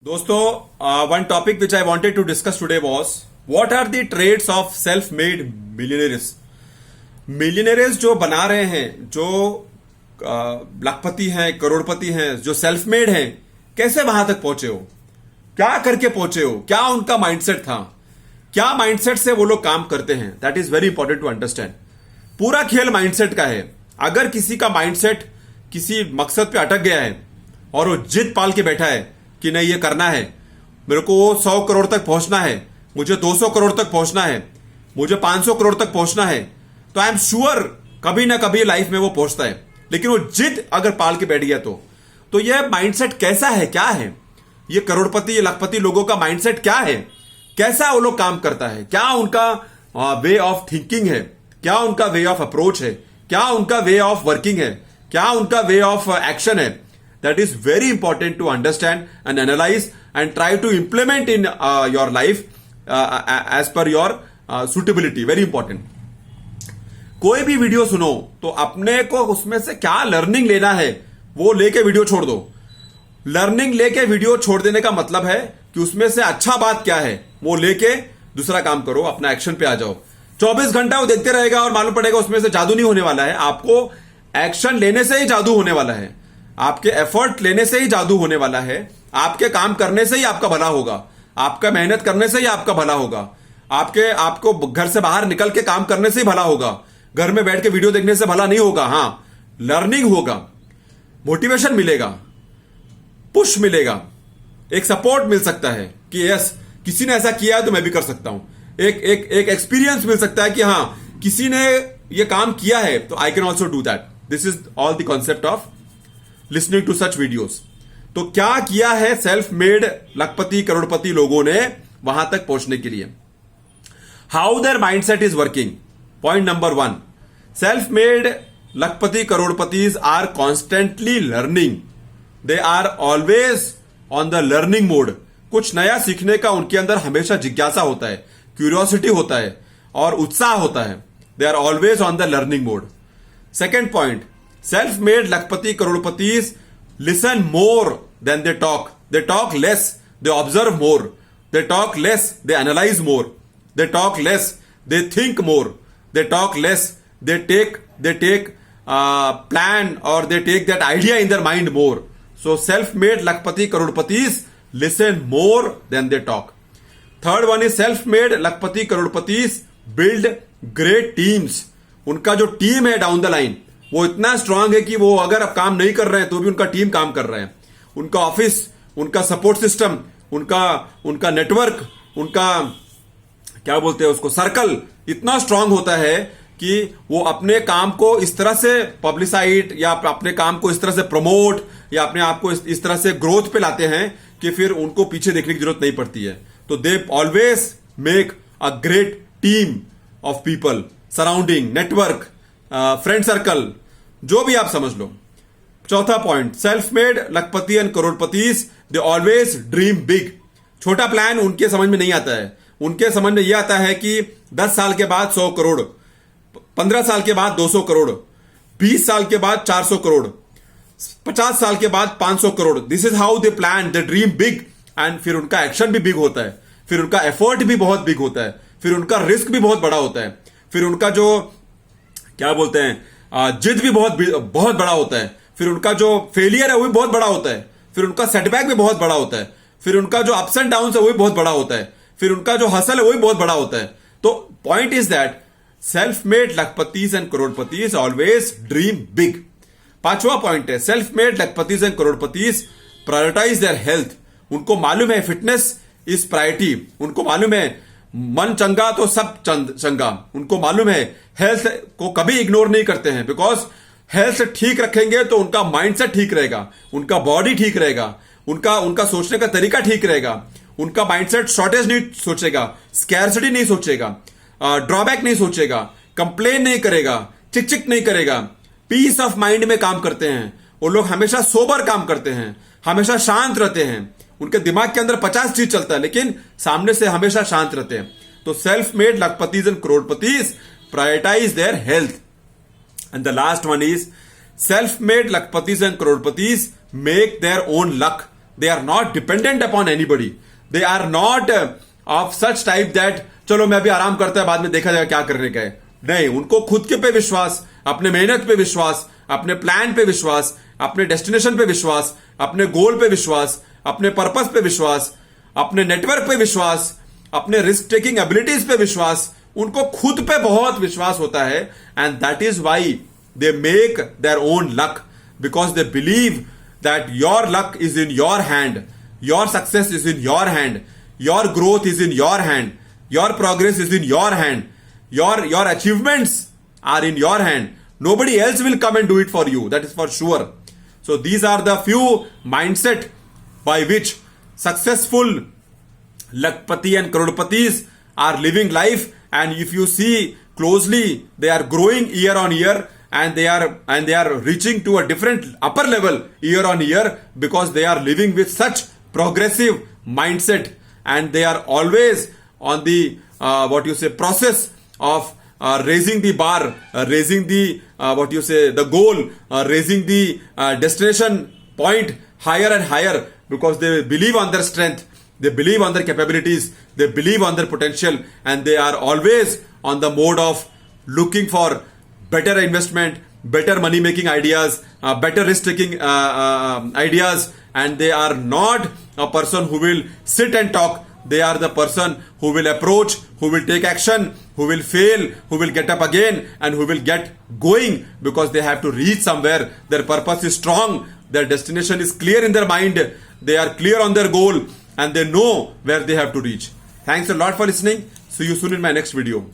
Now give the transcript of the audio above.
दोस्तों, one topic which I wanted to discuss today was what are the traits of self-made millionaires? मिलियनरेस जो बना रहे हैं, जो लखपति हैं, करोड़पति हैं, जो सेल्फ मेड हैं, कैसे वहां तक पहुंचे हो? क्या करके पहुंचे हो? क्या उनका माइंडसेट था? क्या माइंडसेट से वो लोग काम करते हैं? That is very important to understand. पूरा खेल माइंडसेट का है। अगर किसी का माइंडसेट किसी मकसद पे अटक गया है और वो जिद पाल के बैठा है कि नहीं ये करना है, मेरे को 100 करोड़ तक पहुंचना है, मुझे 200 करोड़ तक पहुंचना है, मुझे 500 करोड़ तक पहुंचना है, तो आई एम श्योर कभी ना कभी लाइफ में वो पहुंचता है। लेकिन वो जिद अगर पाल के बैठ गया तो ये माइंडसेट कैसा है, क्या है? ये करोड़पति, ये लखपति लोगों का माइंडसेट क्या है? कैसा वो लोग काम करता है? क्या उनका वे ऑफ थिंकिंग है? क्या उनका वे ऑफ अप्रोच है? क्या उनका वे ऑफ वर्किंग है? क्या उनका वे ऑफ एक्शन है? That is very important to understand and analyze and try to implement in your life as per your suitability. Very important. कोई भी वीडियो सुनो तो अपने को उसमें से क्या लर्निंग लेना है वो लेके वीडियो छोड़ दो। लर्निंग लेके वीडियो छोड़ देने का मतलब है कि उसमें से अच्छा बात क्या है वो लेके दूसरा काम करो, अपना एक्शन पे आ जाओ। 24 घंटा वो देखते रहेगा और मालूम पड़ेगा उसमें से जादू नहीं होने वाला है। आपको एक्शन लेने से ही जादू होने वाला है, आपके एफर्ट लेने से ही जादू होने वाला है, आपके काम करने से ही आपका भला होगा, आपका मेहनत करने से ही आपका भला होगा, आपको घर से बाहर निकल के काम करने से ही भला होगा। घर में बैठ के वीडियो देखने से भला नहीं होगा। हां, लर्निंग होगा, मोटिवेशन मिलेगा, पुश मिलेगा, एक सपोर्ट मिल सकता है कि यस किसी ने ऐसा किया है तो मैं भी कर सकता हूं। एक एक्सपीरियंस मिल सकता है कि हां किसी ने ये काम किया है तो I can also do that. This is all the concept of listening to such videos. तो क्या किया है सेल्फ मेड लखपति करोड़पति लोगों ने वहां तक पहुंचने के लिए? How their mindset is working. Point number 1, self made lakhpati crorepatis are constantly learning. They are always on the learning mode. कुछ नया सीखने का उनके अंदर हमेशा जिज्ञासा होता है, क्यूरियोसिटी होता है और उत्साह होता है। They are always on the learning mode. Second point, self-made lakpati crorepati's listen more than they talk. They talk less, they observe more. They talk less, they analyze more. They talk less, they think more. They talk less, they take plan or they take that idea in their mind more. So self-made lakpati crorepati's listen more than they talk. Third one is self-made lakpati crorepati's build great teams. उनका जो team है down the line वो इतना strong है कि वो अगर अब काम नहीं कर रहे हैं तो भी उनका टीम काम कर रहा है। उनका ऑफिस, उनका सपोर्ट सिस्टम, उनका नेटवर्क, उनका क्या बोलते हैं उसको, सर्कल इतना स्ट्रांग होता है कि वो अपने काम को इस तरह से पब्लिसाइड या अपने काम को इस तरह से प्रमोट या अपने आप को इस तरह से ग्रोथ पे लाते हैं कि फिर उनको पीछे देखने की जरूरत नहीं पड़ती है। तो they always make a great team of people, surrounding, network, friend circle, जो भी आप समझ लो। चौथा point, self made lakhpati and crorepatis they always dream big. छोटा प्लान उनके समझ में नहीं आता है। उनके समझ में यह आता है कि 10 साल के बाद 100 करोड़, 15 साल के बाद 200 करोड़, 20 साल के बाद 400 करोड़, 50 साल के बाद 500 crore. This is how they plan, they dream big. And फिर उनका एक्शन भी बिग होता है, फिर उनका एफर्ट भी बहुत बिग होता है, फिर उनका रिस्क भी बहुत बड़ा होता है, फिर उनका जो क्या बोलते हैं जिद भी बहुत बड़ा होता है, फिर उनका जो फेलियर है वो भी बहुत बड़ा होता है, फिर उनका सेटबैक भी बहुत बड़ा होता है, फिर उनका जो अप्स एंड डाउन है वो भी बहुत बड़ा होता है, फिर उनका जो हसल है वो भी बहुत बड़ा होता है। तो point is that self made lakhpatis and crorepatis always dream big. पांचवा पॉइंट है, self made lakhpatis and crorepatis prioritize their health. उनको मालूम है फिटनेस इज प्रायोरिटी। उनको मालूम है मन चंगा तो सब चंगा। उनको मालूम है हेल्थ को कभी इग्नोर नहीं करते हैं, बिकॉज हेल्थ ठीक रखेंगे तो उनका माइंडसेट ठीक रहेगा, उनका बॉडी ठीक रहेगा, उनका सोचने का तरीका ठीक रहेगा, उनका माइंडसेट शॉर्टेज नहीं सोचेगा, स्कैरसिटी नहीं सोचेगा, ड्रॉबैक नहीं सोचेगा, कंप्लेन नहीं करेगा, चिक नहीं करेगा, पीस ऑफ माइंड में काम करते हैं। वो लोग हमेशा सोबर काम करते हैं, हमेशा शांत रहते हैं। उनके दिमाग के अंदर 50 चीज चलता है लेकिन सामने से हमेशा शांत रहते हैं। तो self made lakhpatis and crorepatis prioritize their health. And the last one is self made lakhpatis and crorepatis make their own luck. They are not dependent upon anybody. They are not of such type that चलो मैं अभी आराम करता है, बाद में देखा जाएगा क्या करने का है. नहीं, उनको खुद के पे विश्वास, अपने मेहनत पे विश्वास, अपने प्लान पे विश्वास, अपने डेस्टिनेशन पे विश्वास, अपने गोल पे विश्वास, अपने पर्पस पे विश्वास, अपने नेटवर्क पे विश्वास, अपने रिस्क टेकिंग एबिलिटीज पे विश्वास, उनको खुद पे बहुत विश्वास होता है. And that is why they make their own luck, because they believe that your luck is in your hand, your success is in your hand, your growth is in your hand, your progress is in your hand, your achievements are in your hand. Nobody else will come and do it for you, that is for sure. So these are the few mindset by which successful lakpati and crorpatis are living life. And if you see closely, they are growing year on year, and they are reaching to a different upper level year on year, because they are living with such progressive mindset, and they are always on the process of raising the bar, raising the the goal, raising the destination point higher and higher, because they believe on their strength, they believe on their capabilities, they believe on their potential, and they are always on the mode of looking for better investment, better money making ideas, better risk taking ideas. And they are not a person who will sit and talk. They are the person who will approach, who will take action, who will fail, who will get up again, and who will get going, because they have to reach somewhere. Their purpose is strong, their destination is clear in their mind, they are clear on their goal, and they know where they have to reach. Thanks a lot for listening. See you soon in my next video.